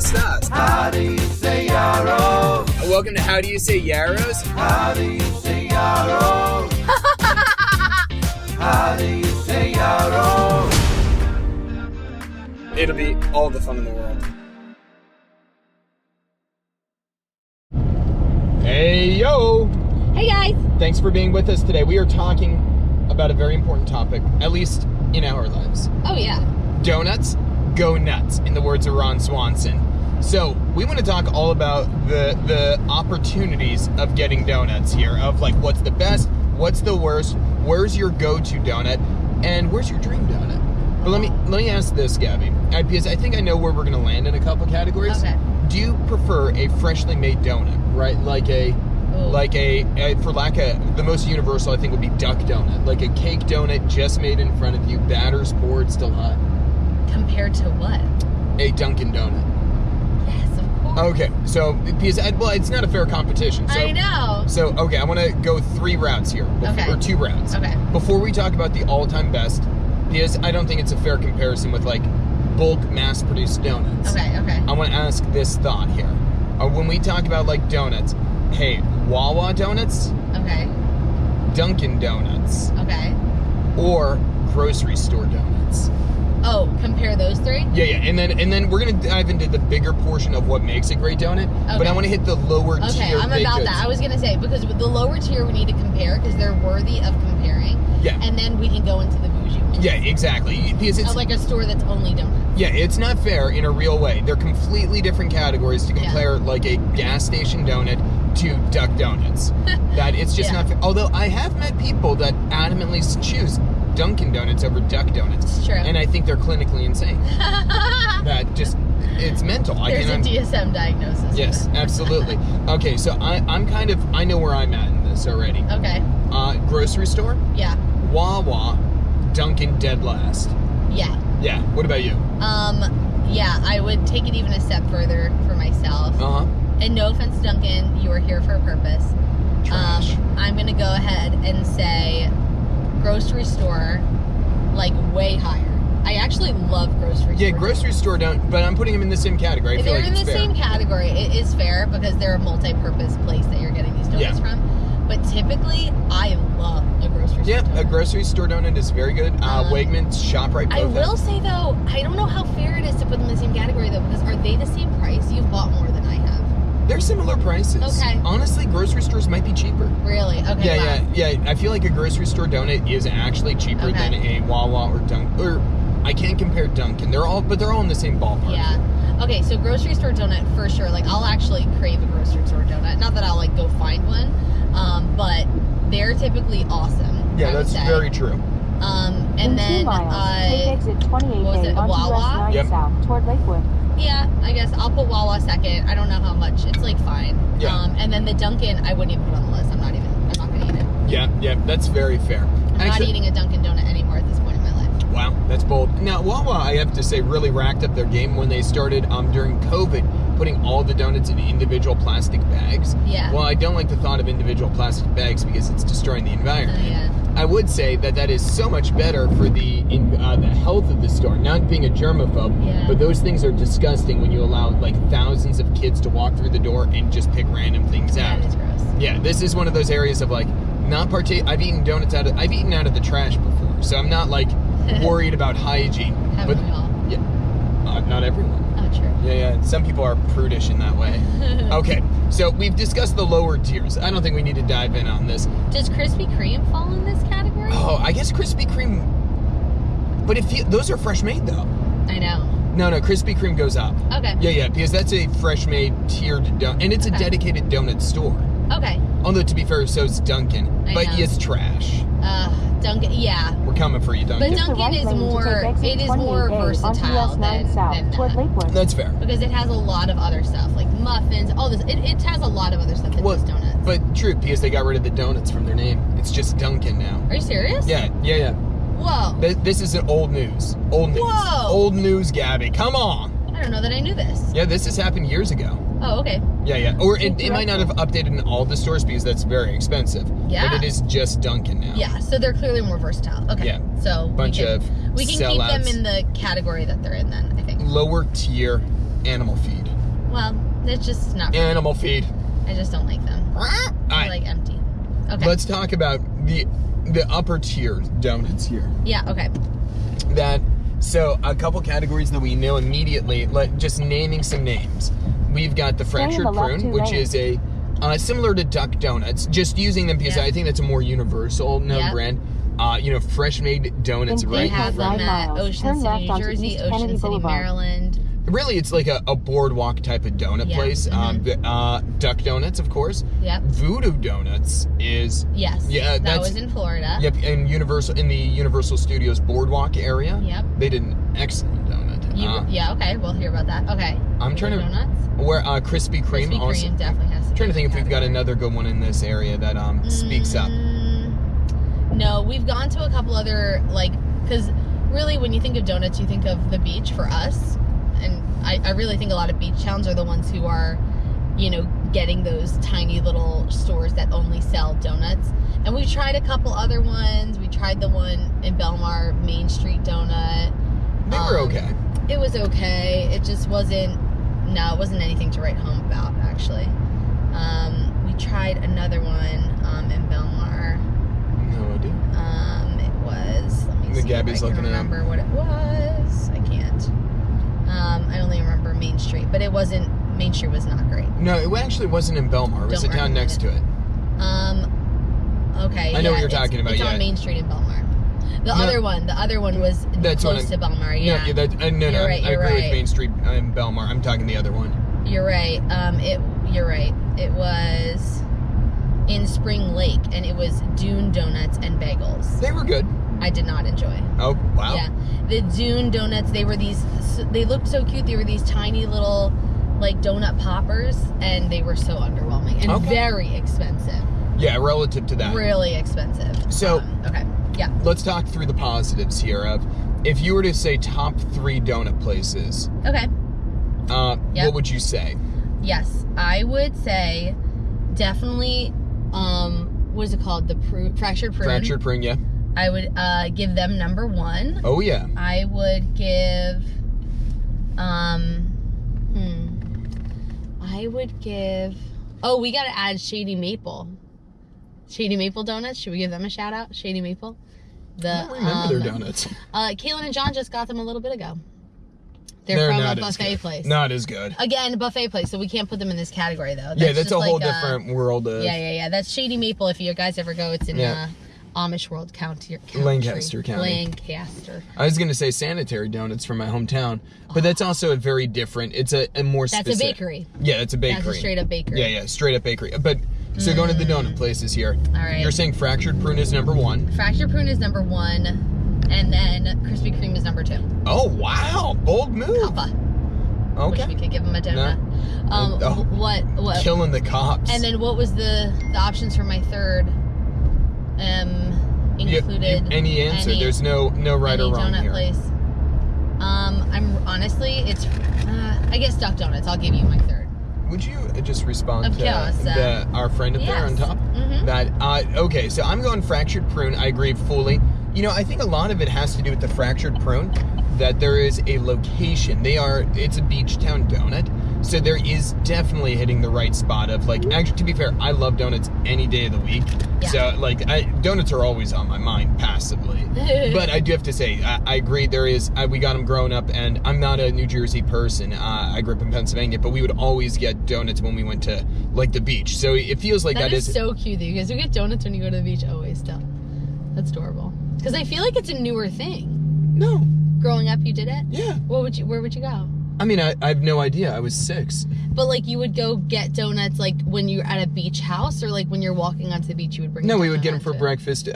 messed up. How do you say yarrow? Welcome to How Do You Say Yarrows? How do you say yarrow? How do you say yarrow? It'll be all the fun in the world. Hey, yo! Hey, guys! Thanks for being with us today. We are talking about a very important topic, at least in our lives. Oh, yeah. Donuts go nuts, in the words of Ron Swanson. So, we want to talk all about the opportunities of getting donuts here, of like what's the best, what's the worst, where's your go-to donut, and where's your dream donut? But let me ask this, Gabby, because I think I know where we're going to land in a couple categories. Okay. Do you prefer a freshly made donut, right? The most universal I think would be duck donut, like a cake donut just made in front of you, batter's poured, still hot. Compared to what? A Dunkin' Donut. Yes, of course. Okay, so because it's not a fair competition. So, I know. So okay, I want to go 3 rounds here, or 2 rounds. Okay. Before we talk about the all-time best, because I don't think it's a fair comparison with like bulk mass-produced donuts. Okay. I want to ask this thought here. When we talk about like donuts, hey, Wawa donuts, Okay. Dunkin' Donuts, Okay. or grocery store donuts. Oh, compare those 3? Yeah, and then we're gonna dive into the bigger portion of what makes a great donut. Okay. But I want to hit the lower tier. Okay, I'm baked about goods. that. I was gonna say, because with the lower tier we need to compare because they're worthy of comparing. Yeah. And then we can go into the bougie ones. Yeah, exactly. Because it's Of like a store that's only donuts. yeah, it's not fair in a real way. They're completely different categories to compare like a gas station donut to Duck Donuts. That it's just not fair. Although I have met people that adamantly choose Dunkin' Donuts over Duck Donuts. It's true. And I think they're clinically insane. That just, it's mental. There's a DSM diagnosis. Yes, absolutely. Okay, so I know where I'm at in this already. Okay. Grocery store, Yeah. Wawa, Dunkin' dead last. Yeah. Yeah, what about you? Yeah, I would take it even a step further for myself. Uh-huh. And no offense, Duncan, you are here for a purpose. Trash. I'm gonna go ahead and say grocery store, like way higher. I actually love grocery store. Yeah, grocery store don't, but I'm putting them in the same category. I feel They're like in it's the fair. same category. It is fair because they're a multi-purpose place that you're getting these donuts from. But typically, I love a grocery store. Yeah, donut. a grocery store donut is very good. Wegmans, ShopRite, both I will have. say though, I don't know how fair it is to put them in the same category though, because are they the same price? You've bought more than I have. They're similar prices. Okay. Honestly, grocery stores might be cheaper. Really? Okay. Yeah. I feel like a grocery store donut is actually cheaper than a Wawa or Dunkin'. Or I can't compare Dunkin'. They're all in the same ballpark. Yeah. Okay, so grocery store donut for sure. Like I'll actually crave a grocery store donut. Not that I'll like go find one, but they're typically awesome. Yeah, I would that's say. very true. And then take exit 28A what was it, onto Wawa? US 9 Yep. South toward Lakewood. yeah, I guess I'll put Wawa second. I don't know how much. It's like fine. Yeah. And then the Dunkin', I wouldn't even put on the list. I'm not gonna eat it. Yeah, that's very fair. I'm not eating a Dunkin' Donut anymore at this point in my life. Wow, that's bold. Now, Wawa, I have to say, really racked up their game when they started during COVID, putting all the donuts in individual plastic bags. Yeah. Well, I don't like the thought of individual plastic bags because it's destroying the environment. Yeah. I would say that is so much better for the health of the store. Not being a germaphobe, but those things are disgusting when you allow like thousands of kids to walk through the door and just pick random things out. That is gross. Yeah, this is one of those areas of like I've eaten donuts I've eaten out of the trash before, so I'm not like worried about hygiene. Haven't we all? Yeah, not everyone. Oh, true. Yeah. Some people are prudish in that way. Okay, so we've discussed the lower tiers. I don't think we need to dive in on this. Does Krispy Kreme fall in this category? Oh, I guess Krispy Kreme. But those are fresh made though. I know. No, Krispy Kreme goes up. Okay. Yeah, because that's a fresh made tiered donut, and it's a dedicated donut store. Okay. Although to be fair, so is Dunkin'. I But know. it's trash. Dunkin', yeah. We're coming for you, Dunkin'. But Dunkin' is more versatile than that. That's fair. Because it has a lot of other stuff, like muffins, all this. It has a lot of other stuff than just donuts. But true, because they got rid of the donuts from their name. It's just Dunkin' now. Are you serious? Yeah. Whoa. This is old news. Whoa. Old news, Gabby. Come on. I don't know that I knew this. Yeah, this has happened years ago. Oh, okay. Yeah. Or it might not have updated in all the stores because that's very expensive. Yeah. But it is just Dunkin' now. Yeah, so they're clearly more versatile. Okay. Yeah. So we can keep them sellouts. in the category that they're in then, I think. Lower tier animal feed. Well, it's just not. Animal feed. I just don't like them. All They're right. like empty. Okay. Let's talk about the upper tier donuts here. Yeah. Okay. So a couple categories that we know immediately. Just naming some names. We've got the fractured on the left prune, 2 which lanes. is a similar to Duck Donuts. Just using them because Yeah. I think that's a more universal known Yeah. brand. Fresh made donuts, In They right? have them 9 at miles. Ocean Turn City, left New onto Jersey, East Ocean Kennedy City, Boulevard. Maryland. Really, it's like a boardwalk type of donut Yeah. place. Duck Donuts, of course. Yep. Voodoo Donuts is Yes. Yeah, That that's- was in Florida. yep in the Universal Studios boardwalk area. Yep. They did an excellent donut. Yeah. Okay. We'll hear about that. Okay. I'm trying to Donuts. where Krispy Kreme Krispy also. Kreme definitely has. Trying to think if we've got another good one in this area that speaks up. No, we've gone to a couple other because really when you think of donuts, you think of the beach for us, and I really think a lot of beach towns are the ones who are, getting those tiny little stores that only sell donuts. And we've tried a couple other ones. We tried the one in Belmar, Main Street Donut. They were okay. It was okay. It just wasn't. No, it wasn't anything to write home about. Actually, we tried another one in Belmar. No idea. It was. Let me see. Gabby's if I can looking it up. remember what it was. I can't. I only remember Main Street, but it wasn't. Main Street was not great. No, it actually wasn't in Belmar. It was Don't the town recommend next it. to it. Okay. I know what you're it's- talking about, It's yeah. on Main Street in Belmar. The other one was That's what close to Belmar. Yeah. No, no, You're right, I you're agree with right. Main Street in Belmar. I'm talking the other one. You're right. You're right. It was in Spring Lake, and it was Dune Donuts and Bagels. They were good. I did not enjoy. Oh, wow. Yeah, the Dune Donuts. They looked so cute. They were these tiny little donut poppers, and they were so underwhelming and Okay. very expensive. Yeah, relative to that. Really expensive. So- okay, yeah. Let's talk through the positives here of if you were to say top 3 donut places, Okay. Yep. what would you say? Yes, I would say definitely. What is it called? The fractured prune. Fractured Prune, yeah. I would give them number 1. Oh, yeah. I would give. I would give. Oh, we gotta add Shady Maple. Shady Maple Donuts. Should we give them a shout out? Shady Maple. I don't remember their donuts. Kaylin and John just got them a little bit ago. They're They're from not a as buffet good. place. Not as good. Again, buffet place, so we can't put them in this category though. Yeah, that's just a whole like, different world of Yeah. That's Shady Maple. If you guys ever go, it's in Yeah. Amish World County. Lancaster County. Lancaster. I was going to say Sanitary Donuts from my hometown, but that's also a very different, it's a more That's specific. a bakery. Yeah, that's a bakery. That's a straight up bakery. Yeah, straight up bakery. But, so going to the donut places here. All right. You're saying Fractured Prune is number 1. Fractured Prune is number 1, and then Krispy Kreme is number 2. Oh, wow. Bold move. Kappa. Okay. Wish we could give them a donut. Oh. What? Killing the cops. And then what was the options for my third? Included any answer. There's no right any or wrong donut here. place. I'm honestly, it's I guess Duck Donuts. I'll give you my third. Would you just respond Of to course, our friend up there on yes. top? Mhm. That okay, so I'm going Fractured Prune. I agree fully. I think a lot of it has to do with the Fractured Prune, that there is a location. It's a beach town donut, so there is definitely hitting the right spot of actually, to be fair, I love donuts any day of the week. Yeah. So donuts are always on my mind passively. But I do have to say, I agree. We got them growing up, and I'm not a New Jersey person. I grew up in Pennsylvania, but we would always get donuts when we went to the beach. So it feels like That is so cute, though, because you get donuts when you go to the beach always. Still, that's adorable. Because I feel like it's a newer thing. No. Growing up, you did it. Yeah. Where would you go? I mean, I have no idea. I was 6. But you would go get donuts when you're at a beach house, or when you're walking onto the beach, you would bring. No, a we would donut get them for onto it? breakfast.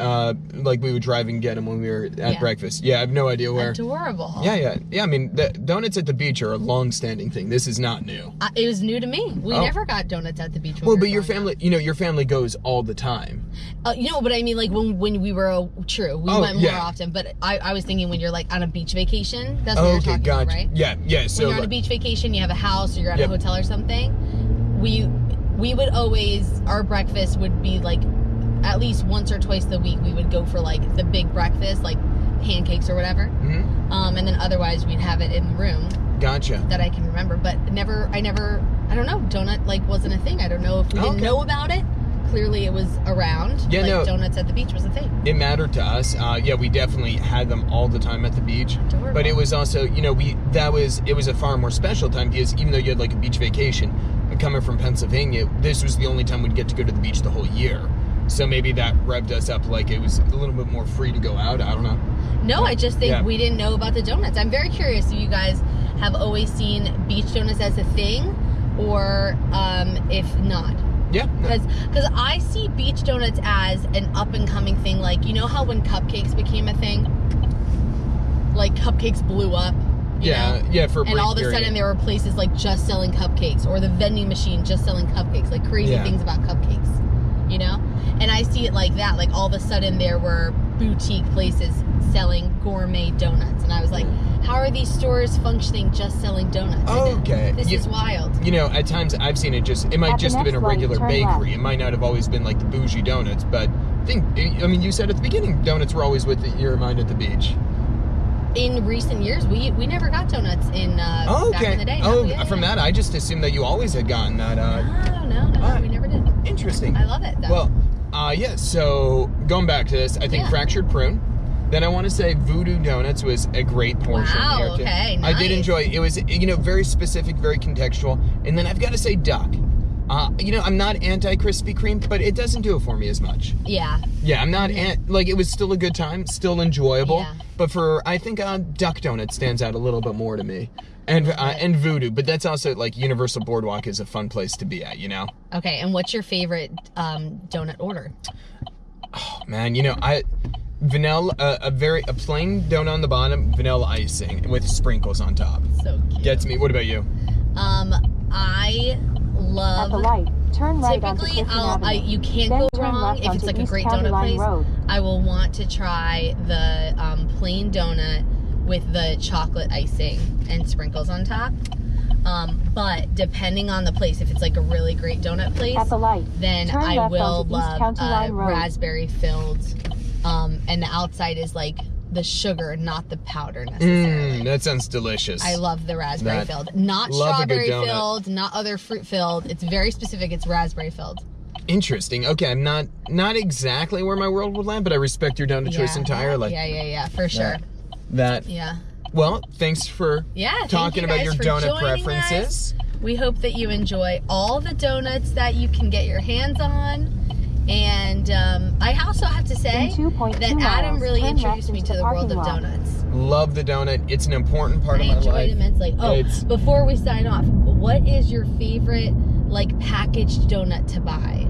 We would drive and get them when we were at Yeah. breakfast. Yeah, I have no idea where. Adorable. Yeah. I mean, the donuts at the beach are a long-standing thing. This is not new. It was new to me. We Oh. never got donuts at the beach. When Well, we but were your growing up. family, your family goes all the time. But I mean, when we were true, we Oh, went more yeah. often. But I was thinking when you're on a beach vacation, that's what Oh, you're okay, talking gotcha. about, right? Yeah. So When you're on a beach vacation, you have a house, or you're at Yep. a hotel or something. We would always, our breakfast would be at least once or twice a week. We would go for the big breakfast, pancakes or whatever. Mhm. And then otherwise we'd have it in the room. Gotcha. that I can remember, but I never, I don't know, donut like wasn't a thing. I don't know if we didn't know about it. Clearly it was around. Yeah, like, no. Donuts at the beach was a thing. It mattered to us. Yeah, we definitely had them all the time at the beach. Adorable. But it was also, you know, it was a far more special time because even though you had like a beach vacation, coming from Pennsylvania, this was the only time we'd get to go to the beach the whole year. So maybe that revved us up, like it was a little bit more free to go out. I don't know. No, I just think Yeah. we didn't know about the donuts. I'm very curious if you guys have always seen beach donuts as a thing, or if not. Yeah. No. Because I see beach donuts as an up and coming thing. Like, you know how when cupcakes became a thing, like cupcakes blew up. You know? Yeah, for a and brief all of a period. sudden there were places like just selling cupcakes, or the vending machine just selling cupcakes, like crazy Yeah. things about cupcakes, you know? And I see it like that, like all of a sudden there were boutique places selling gourmet donuts, and I was like, how are these stores functioning just selling donuts? Okay. This is wild. You know, at times I've seen it just, it might At the just have been a next light, regular turn bakery. left. It might not have always been like the bougie donuts, but I mean, you said at the beginning, donuts were always with your mind at the beach. In recent years, we never got donuts in back in the day. No, yeah, from yeah. that, I just assumed that you always had gotten that. No, we never did. Interesting. I love it, though. Well, yeah, so going back to this, I think Yeah. Fractured Prune. Then I want to say Voodoo Donuts was a great portion Wow, here, too. okay, I did nice. enjoy it. It was, you know, very specific, very contextual. And then I've got to say Duck. You know, I'm not anti-Krispy Kreme, but it doesn't do it for me as much. Yeah. Yeah, I'm not, like, it was still a good time, still enjoyable. Yeah. But I think Duck Donut stands out a little bit more to me. And Voodoo, but that's also, like, Universal Boardwalk is a fun place to be at, you know? Okay, and what's your favorite donut order? Oh, man, you know, vanilla, a plain donut on the bottom, vanilla icing with sprinkles on top. So cute. Gets me. What about you? I love. At the light, turn right onto Typically, Clifton Avenue. you can't Then go turn wrong left if it's onto like a East great County donut Line place. Road. I will want to try the plain donut with the chocolate icing and sprinkles on top. But depending on the place, if it's like a really great donut place, At the light, then turn I left will onto East love County Line Road. raspberry filled, and the outside is like the sugar, not the powder necessarily. That sounds delicious. I love the raspberry That- filled, not love a good strawberry donut. filled, not other fruit filled. It's very specific. It's raspberry filled. Interesting. Okay, I'm not exactly where my world would land, but I respect your donut choice entirely. Yeah, for sure. That. Yeah. Well, thanks for Thank talking you about guys your for donut joining preferences. us. We hope that you enjoy all the donuts that you can get your hands on. And I also have to say In 2.2 that Adam miles, really turn introduced left me into to the the world of parking lot. donuts. Love the donut. It's an important part I of my enjoyed life. it immensely. Oh, It's- before we sign off, what is your favorite like packaged donut to buy?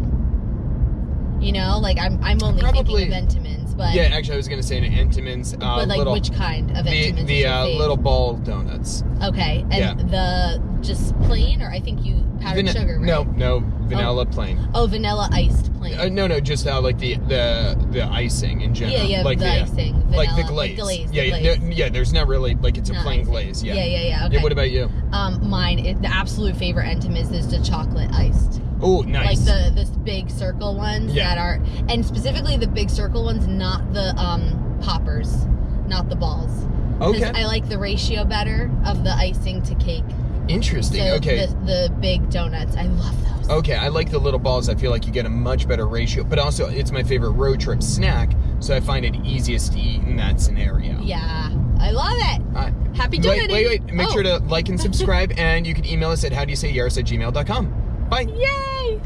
You know, like I'm only Probably- thinking of Entenmann's, but Yeah, actually, I was gonna say an Entenmann's. but like which kind of Entenmann's? is the your fave? little ball donuts. Okay, and the just plain, or I think you powdered sugar, right? No, vanilla plain. Oh, vanilla iced plain. No, just like the icing in general. Yeah, like the icing, vanilla, like the glaze. the yeah, glaze. yeah. There's not really like it's a Not plain icing. glaze. Yeah. Yeah. Okay. Yeah. What about you? Mine is the absolute favorite Entenmann's is the chocolate iced. Oh, nice. Like this big circle ones Yeah. that are, and specifically the big circle ones, not the poppers, not the balls. 'Cause Okay. I like the ratio better of the icing to cake. Interesting. So Okay. The big donuts, I love those. Okay, I like the little balls. I feel like you get a much better ratio, but also it's my favorite road trip snack, so I find it easiest to eat in that scenario. Yeah, I love it. Happy donuting. Wait. Make Oh. sure to like and subscribe, and you can email us at howdoyousayyaris@gmail.com. Bye. Yay!